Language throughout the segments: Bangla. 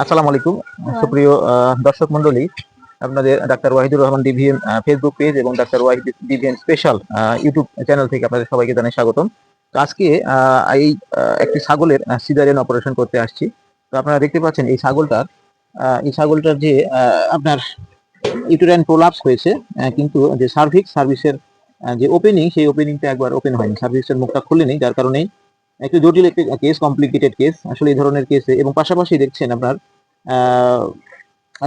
আসসালামু আলাইকুম ওয়াল সুপ্রিয় দর্শক মণ্ডলী, আপনাদের doctor Wahidur Rahman DVN Facebook page এবং doctor Wahid DVN special YouTube channel থেকে আপনাদের সবাইকে জানাই স্বাগতম। তো আজকে এই একটি ছাগলের সিজারিয়ান অপারেশন করতে আসছি। তো আপনারা দেখতে পাচ্ছেন এই ছাগলটার যে আপনার ইউটেরাইন প্রোলাপস হয়েছে, কিন্তু যে সার্ভিসের যে ওপেনিং, সেই ওপেনিংটা একবার ওপেন হয়নি, সার্ভিসের মুখটা খুলেনি, যার কারণেই একটু জটিল একটি কেস, কমপ্লিকেটেড কেস আসলে এই ধরনের কেসে। এবং পাশাপাশি দেখছেন আপনার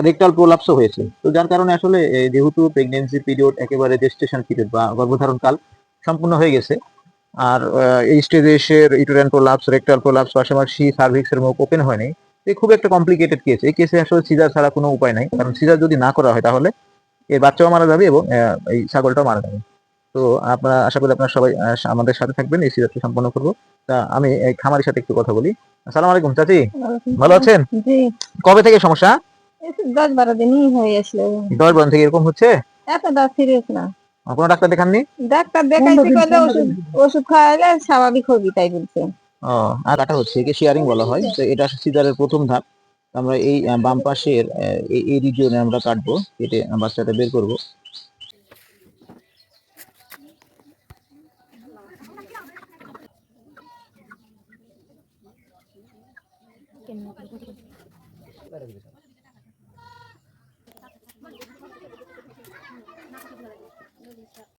রেকটাল প্রোলাপসও হয়েছে। তো যার কারণে আসলে যেহেতু প্রেগন্যান্সি পিরিয়ড, একেবারে জেস্টেশন পিরিয়ড বা গর্ভধারণ কাল সম্পূর্ণ হয়ে গেছে, আর এই স্টেজে এসে ইউটেরাইন প্রোলাপস, রেকটাল প্রোলাপস, পাশাপাশি সার্ভিক্সের মুখ ওপেন হয়নি। এই খুব একটা কমপ্লিকেটেড কেস। এই কেসে আসলে সিজার ছাড়া কোনো উপায় নাই, কারণ সিজার যদি না করা হয় তাহলে এর বাচ্চাও মারা যাবে এবং এই ছাগলটাও মারা যাবে। তো আপনারা, আশা করি আপনারা সবাই আমাদের সাথে থাকবেন, এই সিজারটি সম্পন্ন করব। তা আমি এই খামারির সাথে একটু কথা বলি। আসসালামু আলাইকুম চাচি, ওয়ালাইকুম ভালো সালাম। আছেন? জি, কবে থেকে সমস্যা? এই তো 10-12 দিনই হয়ে আসলো। 10 বার থেকে এরকম হচ্ছে? এতটা সিরিয়াস না। কোনো ডাক্তার দেখাননি? ডাক্তার দেখাইছি, কইলে ওষুধ ওষুধ খাওয়াইলে স্বাভাবিক হবি তাই বলছে। ও, আর কাটা হচ্ছে, একে শেয়ারিং বলা হয়। তো এটা সিজারের প্রথম ধাপ। আমরা এই বাম পাশের এই রিজিয়নে আমরা কাটবো, কেটে বাচ্চাটা বের করব।